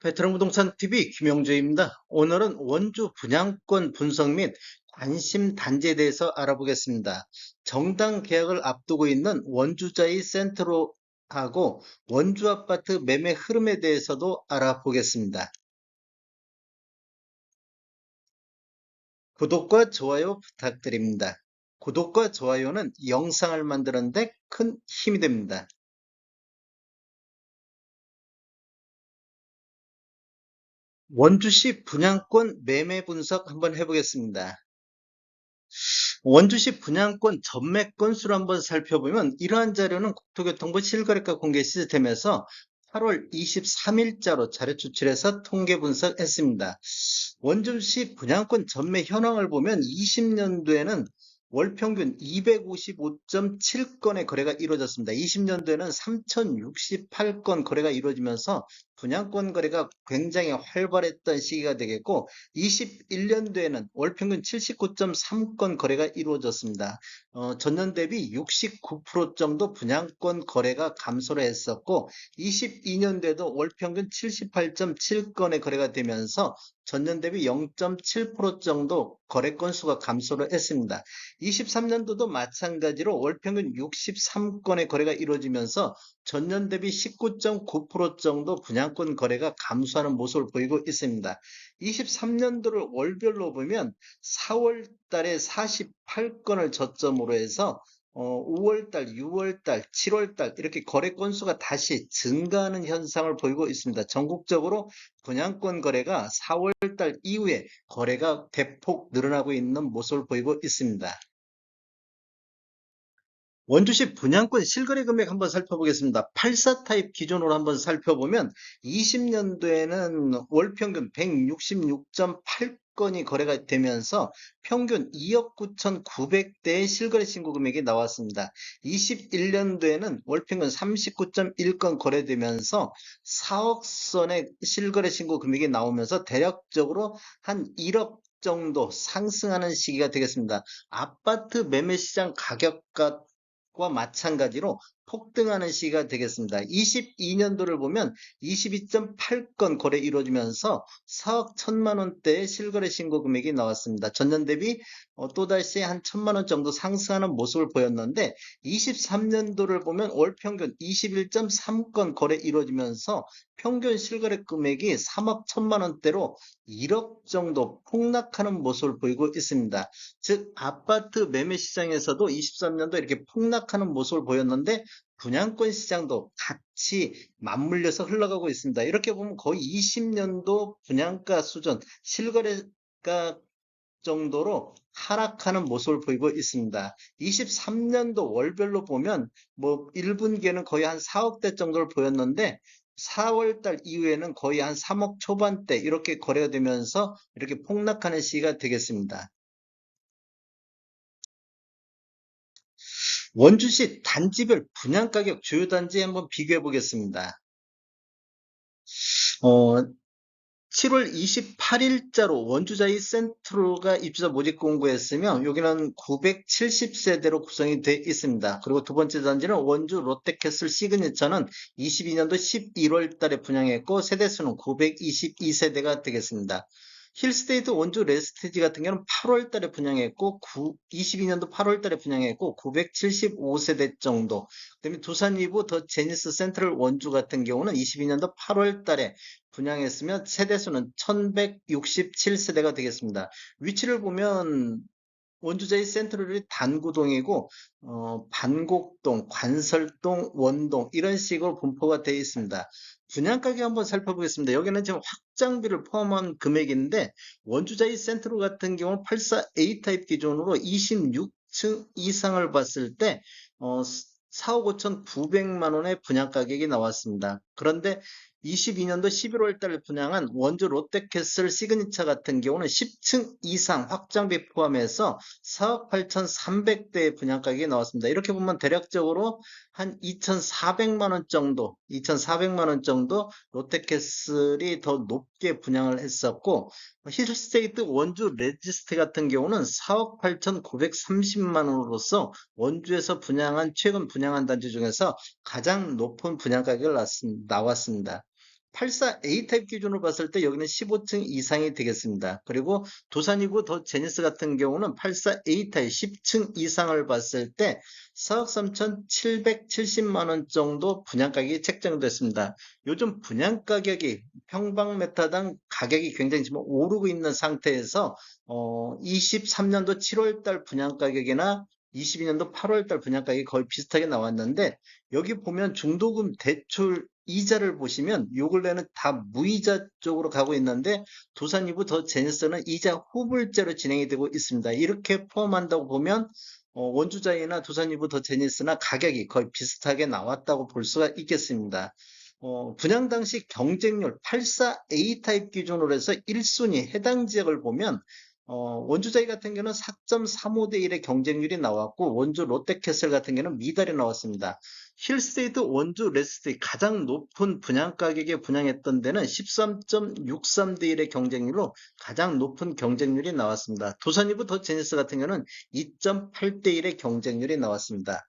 베테랑 부동산 TV 김영주입니다. 오늘은 원주 분양권 분석 및 관심 단지에 대해서 알아보겠습니다. 정당 계약을 앞두고 있는 원주자의 센트로하고 원주 아파트 매매 흐름에 대해서도 알아보겠습니다. 구독과 좋아요 부탁드립니다. 구독과 좋아요는 영상을 만드는데 큰 힘이 됩니다. 원주시 분양권 매매 분석 한번 해보겠습니다. 원주시 분양권 전매 건수를 한번 살펴보면 이러한 자료는 국토교통부 실거래가 공개 시스템에서 8월 23일자로 자료 추출해서 통계 분석했습니다. 원주시 분양권 전매 현황을 보면 20년도에는 월 평균 255.7건의 거래가 이루어졌습니다. 20년도에는 3068건 거래가 이루어지면서 분양권 거래가 굉장히 활발했던 시기가 되겠고, 21년도에는 월 평균 79.3건 거래가 이루어졌습니다. 전년 대비 69% 정도 분양권 거래가 감소를 했었고, 22년도에도 월 평균 78.7건의 거래가 되면서 전년 대비 0.7% 정도 거래 건수가 감소를 했습니다. 23년도도 마찬가지로 월 평균 63건의 거래가 이루어지면서 전년 대비 19.9% 정도 분양권 거래가 감소하는 모습을 보이고 있습니다. 23년도를 월별로 보면 4월 달에 48건을 저점으로 해서 5월 달, 6월 달, 7월 달 이렇게 거래 건수가 다시 증가하는 현상을 보이고 있습니다. 전국적으로 분양권 거래가 4월 달 이후에 거래가 대폭 늘어나고 있는 모습을 보이고 있습니다. 원주시 분양권 실거래 금액 한번 살펴보겠습니다. 84 타입 기준으로 한번 살펴보면 20년도에는 월 평균 166.8건이 거래가 되면서 평균 2억 9,900대의 실거래 신고 금액이 나왔습니다. 21년도에는 월 평균 39.1건 거래되면서 4억 선의 실거래 신고 금액이 나오면서 대략적으로 한 1억 정도 상승하는 시기가 되겠습니다. 아파트 매매 시장 가격과 마찬가지로 폭등하는 시기가 되겠습니다. 22년도를 보면 22.8건 거래 이루어지면서 4억 1천만 원대의 실거래 신고 금액이 나왔습니다. 전년 대비 또다시 한 1천만 원 정도 상승하는 모습을 보였는데, 23년도를 보면 월 평균 21.3건 거래 이루어지면서 평균 실거래 금액이 3억 1천만 원대로 1억 정도 폭락하는 모습을 보이고 있습니다. 즉 아파트 매매 시장에서도 23년도 이렇게 폭락하는 모습을 보였는데, 분양권 시장도 같이 맞물려서 흘러가고 있습니다. 이렇게 보면 거의 20년도 분양가 수준, 실거래가 정도로 하락하는 모습을 보이고 있습니다. 23년도 월별로 보면 1분기에는 거의 한 4억대 정도를 보였는데, 4월 달 이후에는 거의 한 3억 초반대 이렇게 거래가 되면서 이렇게 폭락하는 시기가 되겠습니다. 원주시 단지별 분양가격 주요 단지 한번 비교해 보겠습니다. 어, 7월 28일자로 원주자이 센트로가 입주자 모집 공고했으며, 여기는 970세대로 구성이 되어 있습니다. 그리고 두 번째 단지는 원주 롯데캐슬 시그니처는 22년도 11월 달에 분양했고 세대수는 922세대가 되겠습니다. 힐스테이트 원주 레스테지 같은 경우는 8월 달에 분양했고 22년도 8월 달에 분양했고 975세대 정도. 그다음에 두산 이브 더 제니스 센트럴 원주 같은 경우는 22년도 8월 달에 분양했으면 세대수는 1167세대가 되겠습니다. 위치를 보면 원주자의 센트럴이 단구동이고 반곡동, 관설동, 원동 이런 식으로 분포가 되어 있습니다. 분양가격 한번 살펴보겠습니다. 여기는 지금 확장비를 포함한 금액인데, 원주자의 센트럴 같은 경우는 84A 타입 기준으로 26층 이상을 봤을 때 4억 5,900만 원의 분양가격이 나왔습니다. 그런데 22년도 11월 달 분양한 원주 롯데캐슬 시그니처 같은 경우는 10층 이상 확장비 포함해서 4억 8,300대의 분양가격이 나왔습니다. 이렇게 보면 대략적으로 한 2,400만 원 정도, 2,400만 원 정도 롯데캐슬이 더 높게 분양을 했었고, 힐스테이트 원주 레지스트 같은 경우는 4억 8,930만 원으로서 원주에서 최근 분양한 단지 중에서 가장 높은 분양 가격을 나왔습니다. 84 A타입 기준으로 봤을 때 여기는 15층 이상이 되겠습니다. 그리고 두산이고 더 제니스 같은 경우는 84 A타입 10층 이상을 봤을 때 4억 3,770만 원 정도 분양가격이 책정됐습니다. 요즘 분양가격이 평방메타당 가격이 굉장히 지금 오르고 있는 상태에서 23년도 7월달 분양가격이나 22년도 8월달 분양가격이 거의 비슷하게 나왔는데 여기 보면 중도금 대출 이자를 보시면 요 근래는 다 무이자 쪽으로 가고 있는데 두산이부 더 제네스는 이자 후불제로 진행이 되고 있습니다. 이렇게 포함한다고 보면 원주자이나 두산이부 더 제네스나 가격이 거의 비슷하게 나왔다고 볼 수가 있겠습니다. 분양 당시 경쟁률 84A 타입 기준으로 해서 1순위 해당 지역을 보면 원주자이 같은 경우는 4.35대 1의 경쟁률이 나왔고 원주 롯데캐슬 같은 경우는 미달이 나왔습니다. 힐스테이트 원주 레스테이 가장 높은 분양 가격에 분양했던 데는 13.63대 1의 경쟁률로 가장 높은 경쟁률이 나왔습니다. 두산이부 더 제니스 같은 경우는 2.8대 1의 경쟁률이 나왔습니다.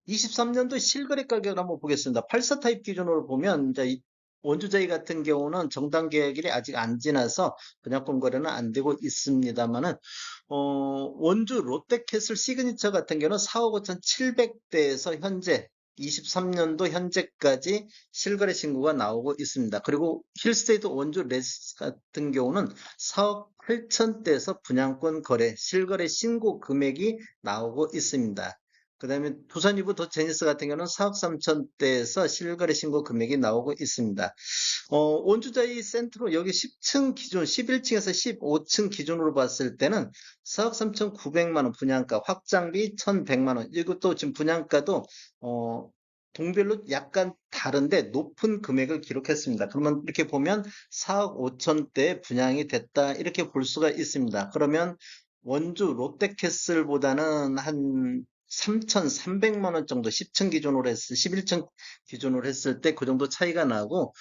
23년도 실거래 가격을 한번 보겠습니다. 84 타입 기준으로 보면 이제 원주자이 같은 경우는 정당 계약일이 아직 안 지나서 분양권 거래는 안 되고 있습니다만은 원주 롯데캐슬 시그니처 같은 경우는 4억 5,700대에서 현재 23년도 현재까지 실거래 신고가 나오고 있습니다. 그리고 힐스테이트 원주 레스 같은 경우는 4억 8천대에서 분양권 거래 실거래 신고 금액이 나오고 있습니다. 그 다음에 두산이부 더 제니스 같은 경우는 4억 3천대에서 실거래 신고 금액이 나오고 있습니다. 원주자이 센트로 여기 10층 기준, 11층에서 15층 기준으로 봤을 때는 4억 3,900만 원 분양가, 확장비 1,100만 원. 이것도 지금 분양가도 동별로 약간 다른데 높은 금액을 기록했습니다. 그러면 이렇게 보면 4억 5천대 분양이 됐다 이렇게 볼 수가 있습니다. 그러면 원주 롯데캐슬보다는 한 3,300만 원 정도 10층 기준으로 11층 기준으로 했을 때 그 정도 차이가 나고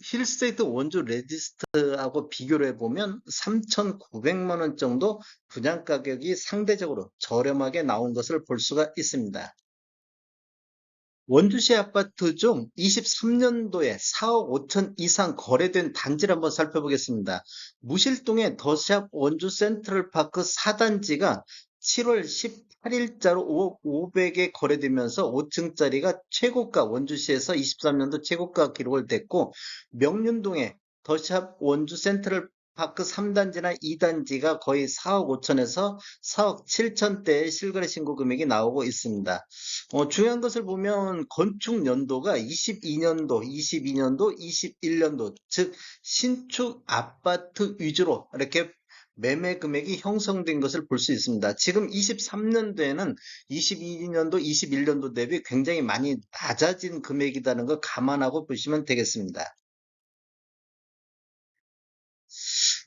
힐스테이트 원주 레지스트하고 비교를 해보면 3,900만 원 정도 분양 가격이 상대적으로 저렴하게 나온 것을 볼 수가 있습니다. 원주시 아파트 중 23년도에 4억 5천 이상 거래된 단지를 한번 살펴보겠습니다. 무실동의 더샵 원주 센트럴파크 4단지가 7월 18일자로 5억 500에 거래되면서 5층짜리가 최고가 원주시에서 23년도 최고가 기록을 됐고 명륜동의 더샵 원주 센트럴파크 3단지나 2단지가 거의 4억 5천에서 4억 7천대의 실거래 신고 금액이 나오고 있습니다. 중요한 것을 보면 건축 연도가 22년도, 22년도, 21년도, 즉 신축 아파트 위주로 이렇게 매매 금액이 형성된 것을 볼 수 있습니다. 지금 23년도에는 22년도, 21년도 대비 굉장히 많이 낮아진 금액이라는 걸 감안하고 보시면 되겠습니다.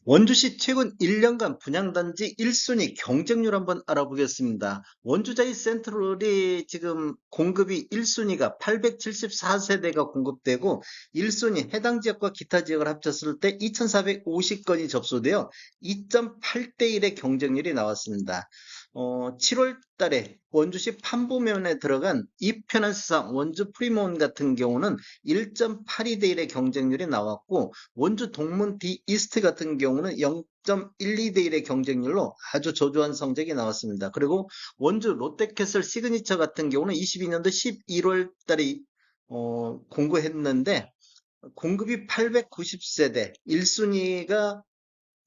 원주시 최근 1년간 분양단지 1순위 경쟁률 한번 알아보겠습니다. 원주자이 센트럴이 지금 공급이 1순위가 874세대가 공급되고 1순위 해당 지역과 기타 지역을 합쳤을 때 2,450건이 접수되어 2.8대 1의 경쟁률이 나왔습니다. 7월 달에 원주시 판부면에 들어간 이편한 세상 원주 프리몬 같은 경우는 1.82대 1의 경쟁률이 나왔고 원주 동문 디 이스트 같은 경우는 0.12대 1의 경쟁률로 아주 저조한 성적이 나왔습니다. 그리고 원주 롯데캐슬 시그니처 같은 경우는 22년도 11월 달에 공고했는데 공급이 890세대, 1순위가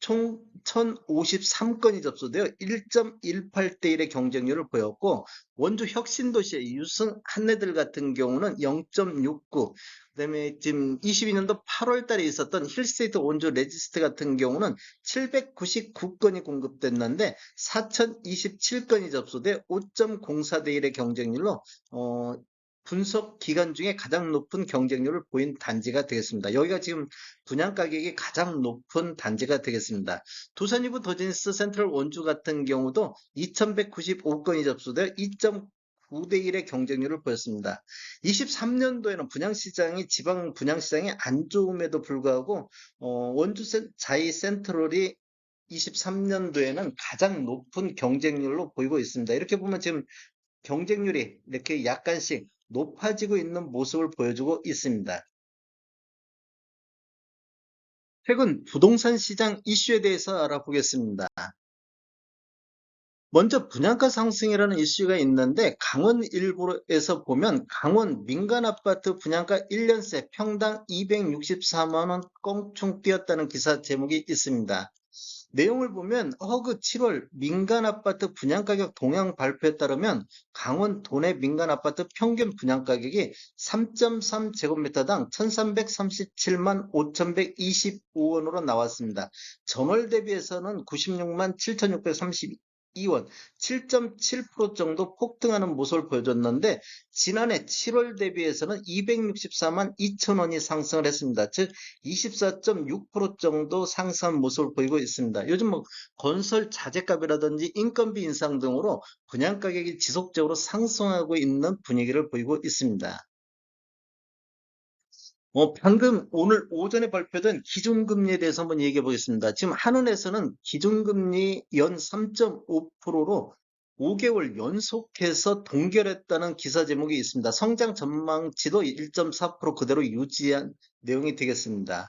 총 1,053건이 접수되어 1.18대 1의 경쟁률을 보였고 원주 혁신도시의 유승 한내들 같은 경우는 0.69, 그다음에 지금 22년도 8월 달에 있었던 힐스테이트 원주 레지스트 같은 경우는 799건이 공급됐는데 4,027건이 접수돼 5.04대 1의 경쟁률로 분석 기간 중에 가장 높은 경쟁률을 보인 단지가 되겠습니다. 여기가 지금 분양 가격이 가장 높은 단지가 되겠습니다. 두산이부 더진스 센트럴 원주 같은 경우도 2,195건이 접수되어 2.9대 1의 경쟁률을 보였습니다. 23년도에는 분양시장이 지방 분양시장이 안 좋음에도 불구하고 원주 자이 센트럴이 23년도에는 가장 높은 경쟁률로 보이고 있습니다. 이렇게 보면 지금 경쟁률이 이렇게 약간씩 높아지고 있는 모습을 보여주고 있습니다. 최근 부동산 시장 이슈에 대해서 알아보겠습니다. 먼저 분양가 상승이라는 이슈가 있는데 강원 일보에서 보면 강원 민간 아파트 분양가 1년새 평당 264만 원 껑충 뛰었다는 기사 제목이 있습니다. 내용을 보면 허그 7월 민간 아파트 분양가격 동향 발표에 따르면 강원 도내 민간 아파트 평균 분양가격이 3.3제곱미터당 1337만 5125원으로 나왔습니다. 전월 대비해서는 96만 7632원, 7.7% 정도 폭등하는 모습을 보여줬는데 지난해 7월 대비해서는 264만 2천원이 상승을 했습니다. 즉 24.6% 정도 상승한 모습을 보이고 있습니다. 요즘 뭐 건설 자재값이라든지 인건비 인상 등으로 분양 가격이 지속적으로 상승하고 있는 분위기를 보이고 있습니다. 방금 오늘 오전에 발표된 기준금리에 대해서 한번 얘기해 보겠습니다. 지금 한은에서는 기준금리 연 3.5%로 5개월 연속해서 동결했다는 기사 제목이 있습니다. 성장 전망치도 1.4% 그대로 유지한 내용이 되겠습니다.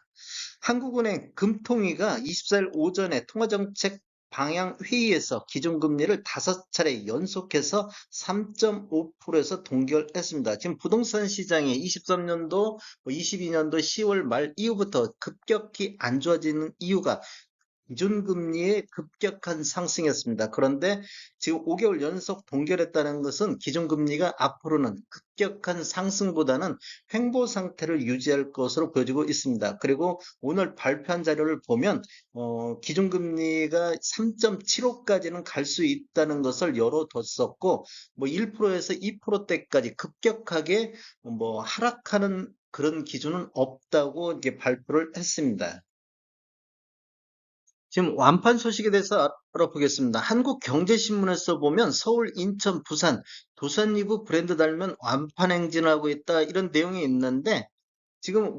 한국은행 금통위가 24일 오전에 통화정책 방향 회의에서 기준금리를 5차례 연속해서 3.5%에서 동결했습니다. 지금 부동산 시장이 23년도, 22년도 10월 말 이후부터 급격히 안 좋아지는 이유가 기준금리의 급격한 상승이었습니다. 그런데 지금 5개월 연속 동결했다는 것은 기준금리가 앞으로는 급격한 상승보다는 횡보 상태를 유지할 것으로 보여지고 있습니다. 그리고 오늘 발표한 자료를 보면 기준금리가 3.75까지는 갈 수 있다는 것을 열어뒀었고 뭐 1%에서 2%대까지 급격하게 뭐 하락하는 그런 기준은 없다고 이게 발표를 했습니다. 지금 완판 소식에 대해서 알아보겠습니다. 한국경제신문에서 보면 서울, 인천, 부산, 도산 리브 브랜드 달면 완판 행진을 하고 있다 이런 내용이 있는데 지금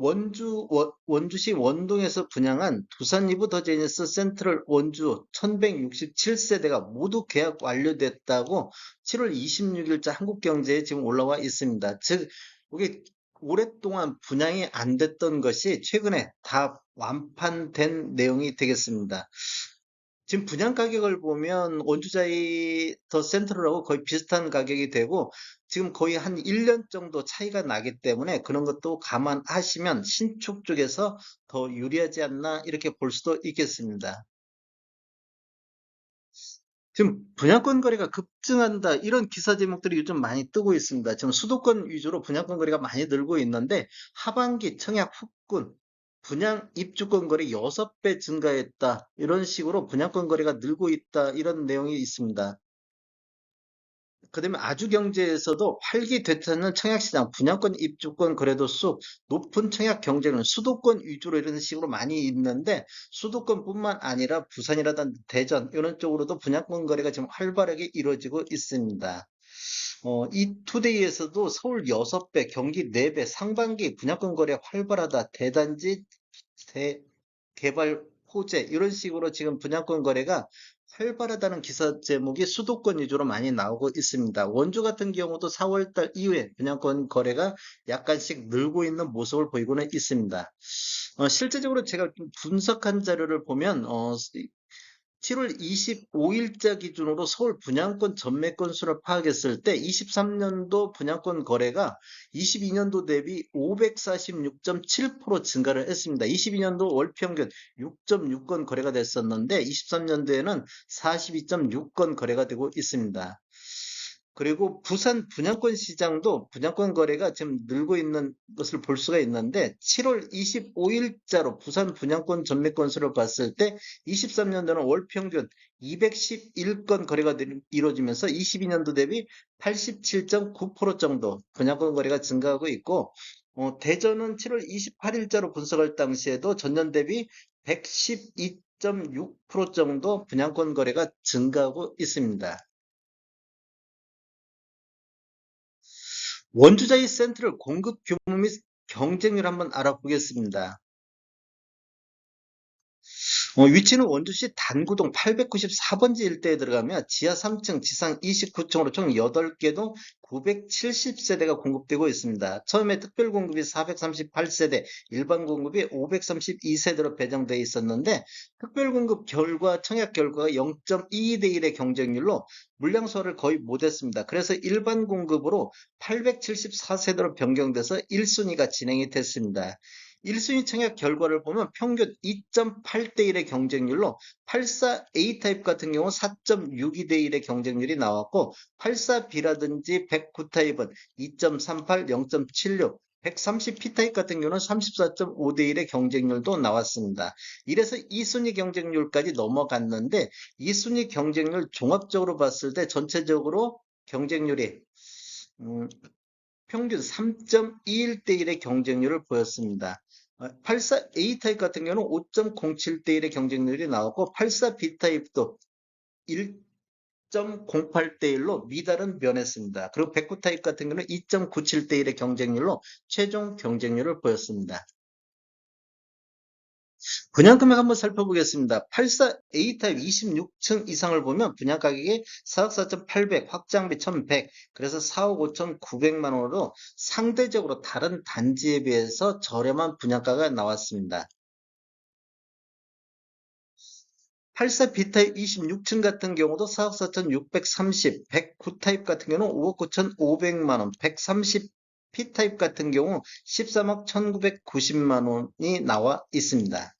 원주시 원동에서 분양한 두산 리브 더 제니스 센트럴 원주 1167세대가 모두 계약 완료됐다고 7월 26일자 한국경제에 지금 올라와 있습니다. 즉 이게 오랫동안 분양이 안 됐던 것이 최근에 다 완판된 내용이 되겠습니다. 지금 분양 가격을 보면 원주자이 더 센트럴하고 거의 비슷한 가격이 되고 지금 거의 한 1년 정도 차이가 나기 때문에 그런 것도 감안하시면 신축 쪽에서 더 유리하지 않나 이렇게 볼 수도 있겠습니다. 지금 분양권 거래가 급증한다 이런 기사 제목들이 요즘 많이 뜨고 있습니다. 지금 수도권 위주로 분양권 거래가 많이 늘고 있는데 하반기 청약 후군 분양 입주권 거래 6배 증가했다 이런 식으로 분양권 거래가 늘고 있다 이런 내용이 있습니다. 그다음에 아주경제에서도 활기되찾는 청약시장, 분양권 입주권 거래도 쑥, 높은 청약 경쟁은 수도권 위주로 이런 식으로 많이 있는데 수도권뿐만 아니라 부산이라든지 대전 이런 쪽으로도 분양권 거래가 지금 활발하게 이루어지고 있습니다. 이 투데이에서도 서울 6배, 경기 4배, 상반기 분양권 거래 활발하다. 대단지 개발 호재 이런 식으로 지금 분양권 거래가 활발하다는 기사 제목이 수도권 위주로 많이 나오고 있습니다. 원주 같은 경우도 4월달 이후에 분양권 거래가 약간씩 늘고 있는 모습을 보이고는 있습니다. 실제적으로 제가 좀 분석한 자료를 보면 7월 25일자 기준으로 서울 분양권 전매 건수를 파악했을 때 23년도 분양권 거래가 22년도 대비 546.7% 증가를 했습니다. 22년도 월 평균 6.6건 거래가 됐었는데 23년도에는 42.6건 거래가 되고 있습니다. 그리고 부산 분양권 시장도 분양권 거래가 지금 늘고 있는 것을 볼 수가 있는데 7월 25일자로 부산 분양권 전매 건수를 봤을 때 23년도는 월 평균 211건 거래가 이루어지면서 22년도 대비 87.9% 정도 분양권 거래가 증가하고 있고 대전은 7월 28일자로 분석할 당시에도 전년 대비 112.6% 정도 분양권 거래가 증가하고 있습니다. 원주자의 센트럴 공급 규모 및 경쟁률 한번 알아보겠습니다. 위치는 원주시 단구동 894번지 일대에 들어가며 지하 3층, 지상 29층으로 총 8개 동 970세대가 공급되고 있습니다. 처음에 특별 공급이 438세대, 일반 공급이 532세대로 배정되어 있었는데 특별 공급 결과, 청약 결과가 0.22대 1의 경쟁률로 물량 소화를 거의 못했습니다. 그래서 일반 공급으로 874세대로 변경돼서 1순위가 진행이 됐습니다. 1순위 청약 결과를 보면 평균 2.8대 1의 경쟁률로 84A 타입 같은 경우 4.62대 1의 경쟁률이 나왔고 84B라든지 109 타입은 2.38, 0.76, 130P 타입 같은 경우는 34.5대 1의 경쟁률도 나왔습니다. 이래서 2순위 경쟁률까지 넘어갔는데 2순위 경쟁률 종합적으로 봤을 때 전체적으로 경쟁률이 평균 3.21대 1의 경쟁률을 보였습니다. 84A 타입 같은 경우는 5.07대 1의 경쟁률이 나왔고 84B 타입도 1.08대 1로 미달은 면했습니다. 그리고 109 타입 같은 경우는 2.97대 1의 경쟁률로 최종 경쟁률을 보였습니다. 분양금액 한번 살펴보겠습니다. 84A 타입 26층 이상을 보면 분양가격이 4억 4,800, 확장비 1,100, 그래서 4억 5,900만 원으로 상대적으로 다른 단지에 비해서 저렴한 분양가가 나왔습니다. 84B 타입 26층 같은 경우도 4억 4,630, 109 타입 같은 경우는 5억 9,500만 원, 130P 타입 같은 경우 13억 1,990만 원이 나와 있습니다.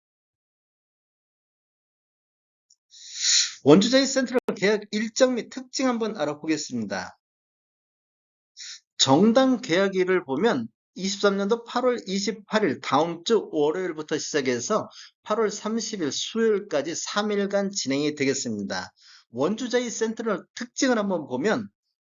원주자의 센트럴 계약 일정 및 특징 한번 알아보겠습니다. 정당 계약일을 보면 23년도 8월 28일 다음 주 월요일부터 시작해서 8월 30일 수요일까지 3일간 진행이 되겠습니다. 원주자의 센트럴 특징을 한번 보면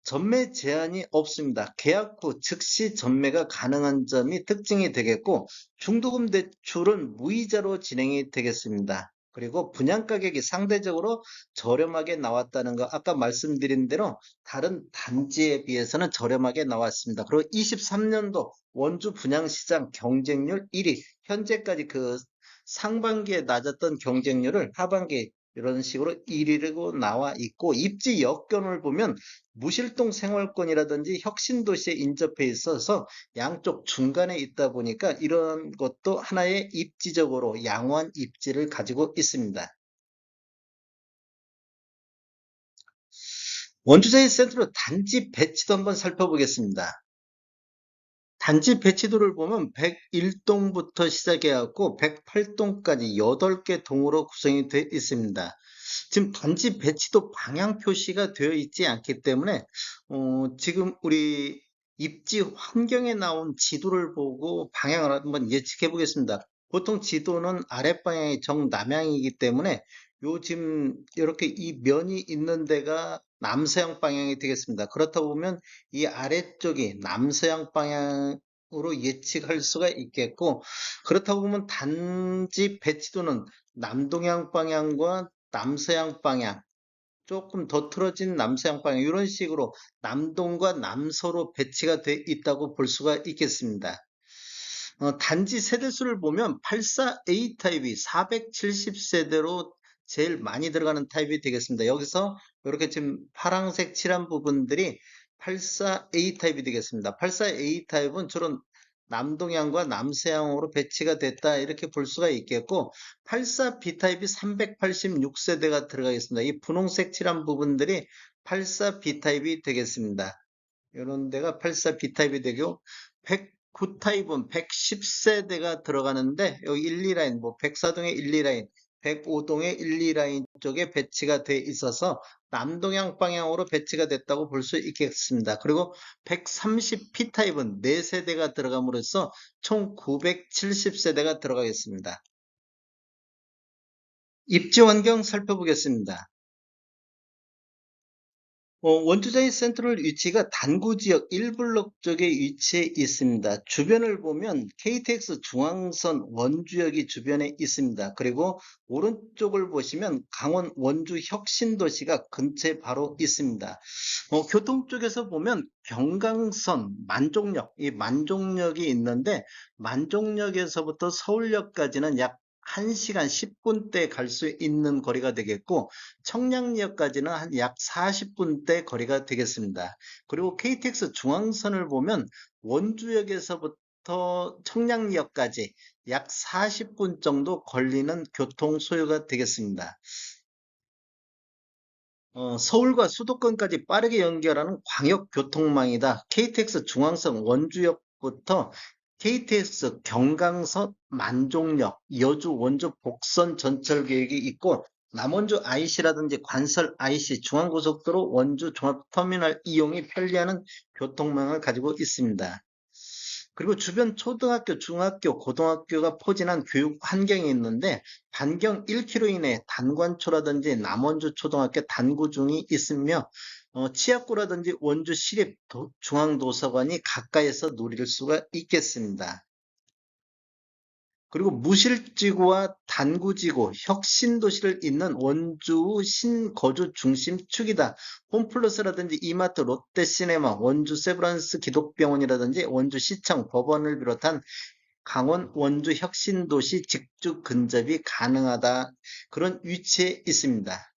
전매 제한이 없습니다. 계약 후 즉시 전매가 가능한 점이 특징이 되겠고 중도금 대출은 무이자로 진행이 되겠습니다. 그리고 분양가격이 상대적으로 저렴하게 나왔다는 거 아까 말씀드린 대로 다른 단지에 비해서는 저렴하게 나왔습니다. 그리고 23년도 원주 분양시장 경쟁률 1위, 현재까지 그 상반기에 낮았던 경쟁률을 하반기에 이런 식으로 1위로 나와 있고 입지 여건을 보면 무실동 생활권이라든지 혁신도시에 인접해 있어서 양쪽 중간에 있다 보니까 이런 것도 하나의 입지적으로 양호한 입지를 가지고 있습니다. 원주자의 센터로 단지 배치도 한번 살펴보겠습니다. 단지 배치도를 보면 101동부터 시작해갖고 108동까지 8개 동으로 구성이 되어 있습니다. 지금 단지 배치도 방향 표시가 되어 있지 않기 때문에 지금 우리 입지 환경에 나온 지도를 보고 방향을 한번 예측해 보겠습니다. 보통 지도는 아랫방향이 정남향이기 때문에 요 지금 이렇게 이 면이 있는 데가 남서양 방향이 되겠습니다. 그렇다 보면 이 아래쪽이 남서양 방향으로 예측할 수가 있겠고 그렇다고 보면 단지 배치도는 남동향 방향과 남서양 방향 조금 더 틀어진 남서양 방향 이런 식으로 남동과 남서로 배치가 돼 있다고 볼 수가 있겠습니다. 단지 세대수를 보면 84A 타입이 470세대로 제일 많이 들어가는 타입이 되겠습니다. 여기서 이렇게 지금 파란색 칠한 부분들이 84A 타입이 되겠습니다. 84A 타입은 주로 남동향과 남서향으로 배치가 됐다 이렇게 볼 수가 있겠고 84B 타입이 386세대가 들어가겠습니다. 이 분홍색 칠한 부분들이 84B 타입이 되겠습니다. 이런 데가 84B 타입이 되고 109 타입은 110세대가 들어가는데 여기 1, 2라인 뭐 104동의 1, 2라인 105동의 1, 2라인 쪽에 배치가 돼 있어서 남동향 방향으로 배치가 됐다고 볼 수 있겠습니다. 그리고 130P 타입은 4세대가 들어감으로써 총 970세대가 들어가겠습니다. 입지 환경 살펴보겠습니다. 원투자의 센트럴 위치가 단구지역 1블록 쪽에 위치해 있습니다. 주변을 보면 KTX 중앙선 원주역이 주변에 있습니다. 그리고 오른쪽을 보시면 강원 원주 혁신도시가 근처에 바로 있습니다. 교통 쪽에서 보면 경강선 만종역, 이 만종역이 있는데 만종역에서부터 서울역까지는 약 1시간 10분대 갈 수 있는 거리가 되겠고, 청량리역까지는 한 약 40분대 거리가 되겠습니다. 그리고 KTX 중앙선을 보면 원주역에서부터 청량리역까지 약 40분 정도 걸리는 교통 소요가 되겠습니다. 서울과 수도권까지 빠르게 연결하는 광역교통망이다. KTX 중앙선 원주역부터 KTX 경강선 만종역, 여주, 원주 복선 전철 계획이 있고, 남원주 IC라든지 관설 IC, 중앙고속도로 원주 종합터미널 이용이 편리하는 교통망을 가지고 있습니다. 그리고 주변 초등학교, 중학교, 고등학교가 포진한 교육 환경이 있는데, 반경 1km 이내 단관초라든지 남원주 초등학교 단구중이 있으며, 치약고라든지 원주 시립 중앙도서관이 가까이서 누릴 수가 있겠습니다. 그리고 무실지구와 단구지구, 혁신도시를 잇는 원주 신거주 중심축이다. 홈플러스라든지 이마트, 롯데시네마, 원주 세브란스 기독병원이라든지 원주시청, 법원을 비롯한 강원 원주 혁신도시 직주 근접이 가능하다. 그런 위치에 있습니다.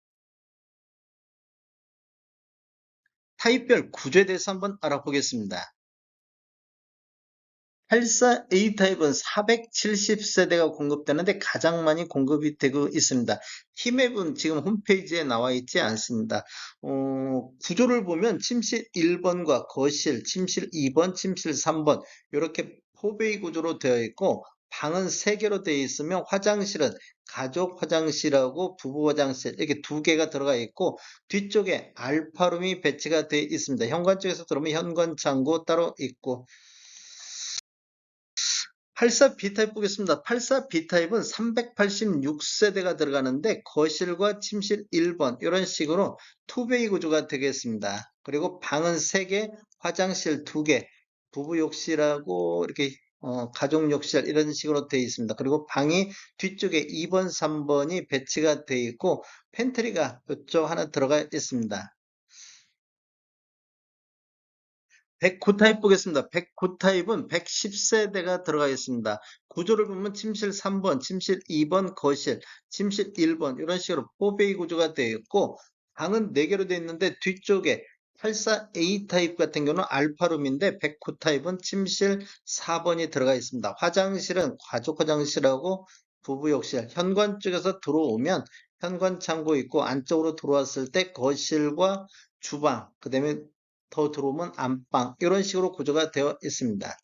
타입별 구조에 대해서 한번 알아보겠습니다. 84A 타입은 470세대가 공급되는데 가장 많이 공급이 되고 있습니다. 티맵은 지금 홈페이지에 나와 있지 않습니다. 구조를 보면 침실 1번과 거실, 침실 2번, 침실 3번 이렇게 포베이 구조로 되어 있고, 방은 3개로 되어 있으며 화장실은 가족 화장실하고 부부 화장실 이렇게 2개가 들어가 있고, 뒤쪽에 알파룸이 배치가 되어 있습니다. 현관 쪽에서 들어오면 현관 창고 따로 있고, 84B타입 보겠습니다. 84B타입은 386세대가 들어가는데 거실과 침실 1번 이런 식으로 투베이 구조가 되겠습니다. 그리고 방은 3개, 화장실 2개, 부부 욕실하고 이렇게 가족 욕실 이런 식으로 되어 있습니다. 그리고 방이 뒤쪽에 2번, 3번이 배치가 되어 있고, 팬트리가 이쪽 하나 들어가 있습니다. 109 타입 보겠습니다. 109 타입은 110세대가 들어가 있습니다. 구조를 보면 침실 3번, 침실 2번, 거실, 침실 1번 이런 식으로 4베이 구조가 되어 있고, 방은 4개로 되어 있는데 뒤쪽에 84A 타입 같은 경우는 알파룸인데 109 타입은 침실 4번이 들어가 있습니다. 화장실은 가족 화장실하고 부부 욕실, 현관 쪽에서 들어오면 현관 창고 있고, 안쪽으로 들어왔을 때 거실과 주방, 그 다음에 더 들어오면 안방 이런 식으로 구조가 되어 있습니다.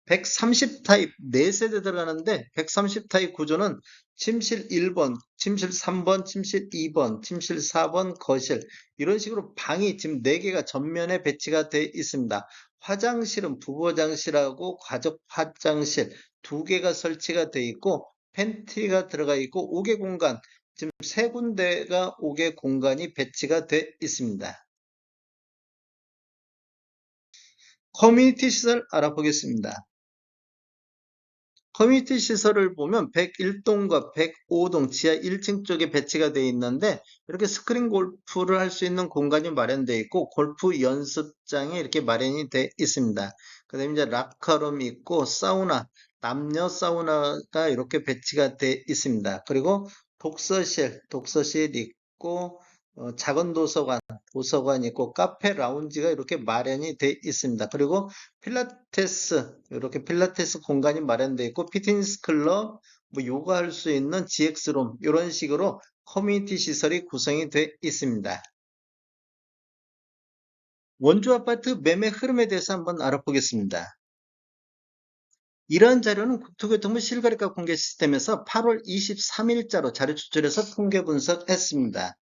130 타입 4세대 들어가는데 130 타입 구조는 침실 1번, 침실 3번, 침실 2번, 침실 4번, 거실 이런 식으로 방이 지금 4개가 전면에 배치가 되어 있습니다. 화장실은 부부 화장실하고 가족 화장실 2개가 설치가 되어 있고, 팬트리가 들어가 있고, 5개 공간, 지금 3군데가 5개 공간이 배치가 되어 있습니다. 커뮤니티 시설 알아보겠습니다. 커뮤니티 시설을 보면 101동과 105동 지하 1층 쪽에 배치가 되어 있는데, 이렇게 스크린 골프를 할 수 있는 공간이 마련되어 있고, 골프 연습장이 이렇게 마련이 되어 있습니다. 그 다음에 이제 락커룸이 있고, 사우나, 남녀 사우나가 이렇게 배치가 되어 있습니다. 그리고 독서실 있고, 작은 도서관 있고, 카페 라운지가 이렇게 마련이 되어 있습니다. 그리고 필라테스, 이렇게 필라테스 공간이 마련되어 있고, 피트니스 클럽, 뭐 요가 할 수 있는 GX룸, 이런 식으로 커뮤니티 시설이 구성이 되어 있습니다. 원주 아파트 매매 흐름에 대해서 한번 알아보겠습니다. 이러한 자료는 국토교통부 실거래가 공개 시스템에서 8월 23일자로 자료 추출해서 통계 분석했습니다.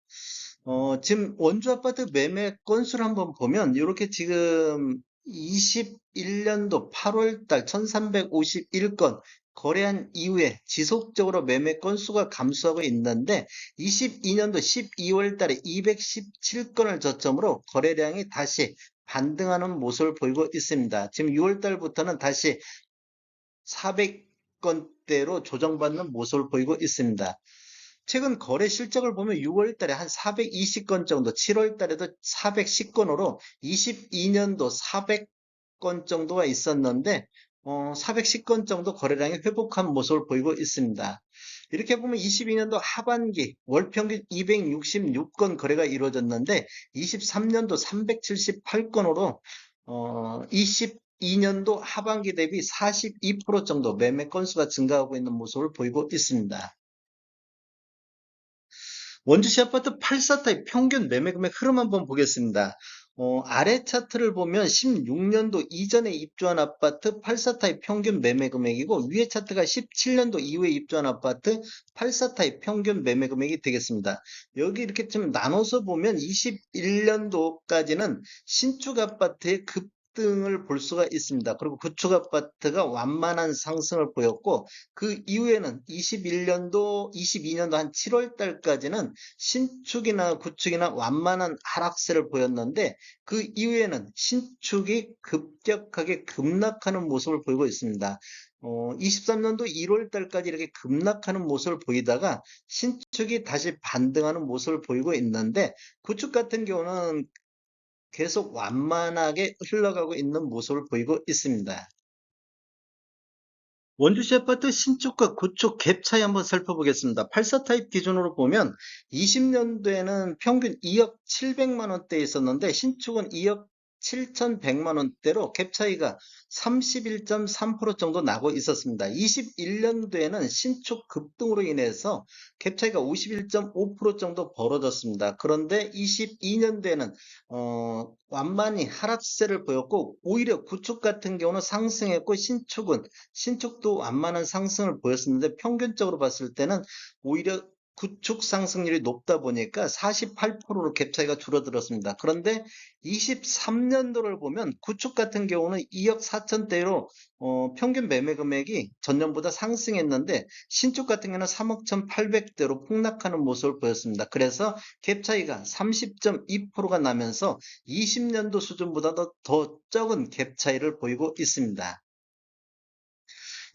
지금 원주 아파트 매매 건수를 한번 보면 이렇게 지금 21년도 8월 달 1351건 거래한 이후에 지속적으로 매매 건수가 감소하고 있는데, 22년도 12월 달에 217건을 저점으로 거래량이 다시 반등하는 모습을 보이고 있습니다. 지금 6월 달부터는 다시 400건대로 조정받는 모습을 보이고 있습니다. 최근 거래 실적을 보면 6월 달에 한 420건 정도, 7월 달에도 410건으로 22년도 400건 정도가 있었는데, 410건 정도 거래량이 회복한 모습을 보이고 있습니다. 이렇게 보면 22년도 하반기 월 평균 266건 거래가 이루어졌는데 23년도 378건으로 22년도 하반기 대비 42% 정도 매매 건수가 증가하고 있는 모습을 보이고 있습니다. 원주시 아파트 84타입 평균 매매 금액 흐름 한번 보겠습니다. 아래 차트를 보면 16년도 이전에 입주한 아파트 84타입 평균 매매 금액이고 위에 차트가 17년도 이후에 입주한 아파트 84타입 평균 매매 금액이 되겠습니다. 여기 이렇게 좀 나눠서 보면 21년도까지는 신축 아파트의 급등을 볼 수가 있습니다. 그리고 구축 아파트가 완만한 상승을 보였고 그 이후에는 21년도, 22년도 한 7월 달까지는 신축이나 구축이나 완만한 하락세를 보였는데 그 이후에는 신축이 급격하게 급락하는 모습을 보이고 있습니다. 23년도 1월 달까지 이렇게 급락하는 모습을 보이다가 신축이 다시 반등하는 모습을 보이고 있는데 구축 같은 경우는 계속 완만하게 흘러가고 있는 모습을 보이고 있습니다. 원주시 아파트 신축과 구축 갭 차이 한번 살펴보겠습니다. 84타입 기준으로 보면 20년도에는 평균 2억 700만 원대에 있었는데 신축은 2억 7,100만 원대로 갭 차이가 31.3% 정도 나고 있었습니다. 21년도에는 신축 급등으로 인해서 갭 차이가 51.5% 정도 벌어졌습니다. 그런데 22년도에는 완만히 하락세를 보였고 오히려 구축 같은 경우는 상승했고 신축도 완만한 상승을 보였었는데 평균적으로 봤을 때는 오히려 구축 상승률이 높다 보니까 48%로 갭 차이가 줄어들었습니다. 그런데 23년도를 보면 구축 같은 경우는 2억 4천대로 평균 매매 금액이 전년보다 상승했는데 신축 같은 경우는 3억 1,800대로 폭락하는 모습을 보였습니다. 그래서 갭 차이가 30.2%가 나면서 20년도 수준보다 더 적은 갭 차이를 보이고 있습니다.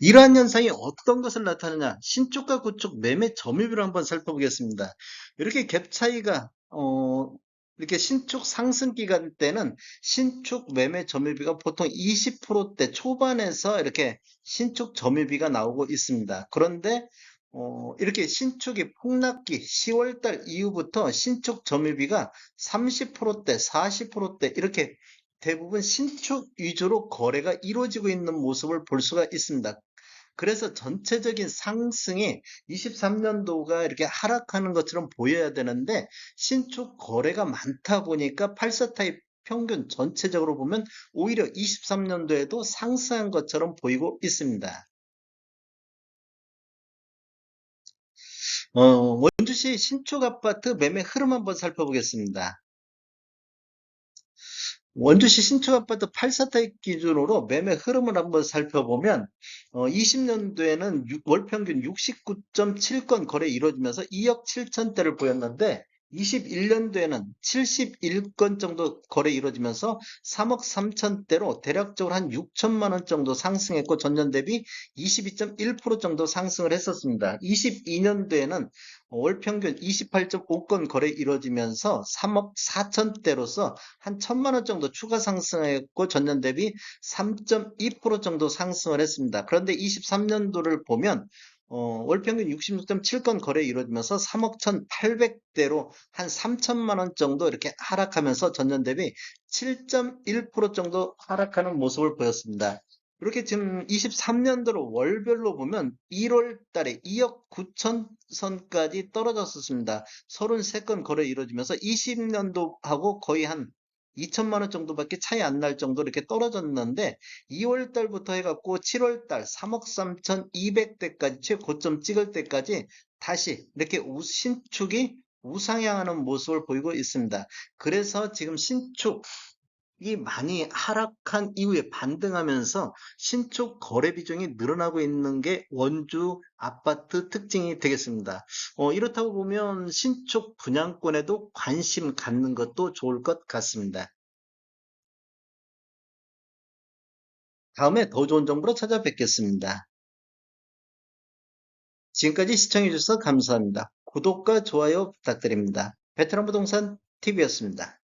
이러한 현상이 어떤 것을 나타내냐? 신축과 구축 매매 점유율을 한번 살펴보겠습니다. 이렇게 갭 차이가 이렇게 신축 상승 기간 때는 신축 매매 점유율비가 보통 20%대 초반에서 이렇게 신축 점유율비가 나오고 있습니다. 그런데 이렇게 신축이 폭락기 10월 달 이후부터 신축 점유율비가 30%대, 40%대 이렇게 대부분 신축 위주로 거래가 이루어지고 있는 모습을 볼 수가 있습니다. 그래서 전체적인 상승이 23년도가 이렇게 하락하는 것처럼 보여야 되는데 신축 거래가 많다 보니까 84 타입 평균 전체적으로 보면 오히려 23년도에도 상승한 것처럼 보이고 있습니다. 원주시 신축 아파트 매매 흐름 한번 살펴보겠습니다. 원주시 신축 아파트 84타입 기준으로 매매 흐름을 한번 살펴보면 20년도에는 월 평균 69.7건 거래 이루어지면서 2억 7천대를 보였는데 21년도에는 71건 정도 거래 이루어지면서 3억 3천대로 대략적으로 한 6천만 원 정도 상승했고 전년 대비 22.1% 정도 상승을 했었습니다. 22년도에는 월 평균 28.5건 거래 이루어지면서 3억 4천대로서 한 1천만 원 정도 추가 상승했고 전년 대비 3.2% 정도 상승을 했습니다. 그런데 23년도를 보면 월 평균 66.7건 거래 이루어지면서 3억 1,800대로 한 3천만 원 정도 이렇게 하락하면서 전년 대비 7.1% 정도 하락하는 모습을 보였습니다. 이렇게 지금 23년도로 월별로 보면 1월 달에 2억 9천 선까지 떨어졌었습니다. 33건 거래 이루어지면서 20년도하고 거의 한 2천만 원 정도밖에 차이 안 날 정도로 이렇게 떨어졌는데 2월 달부터 해갖고 7월 달 3억 3,200대까지 최고점 찍을 때까지 다시 이렇게 신축이 우상향하는 모습을 보이고 있습니다. 그래서 지금 신축 이 많이 하락한 이후에 반등하면서 신축 거래 비중이 늘어나고 있는 게 원주 아파트 특징이 되겠습니다. 이렇다고 보면 신축 분양권에도 관심 갖는 것도 좋을 것 같습니다. 다음에 더 좋은 정보로 찾아뵙겠습니다. 지금까지 시청해주셔서 감사합니다. 구독과 좋아요 부탁드립니다. 베테랑 부동산 TV였습니다.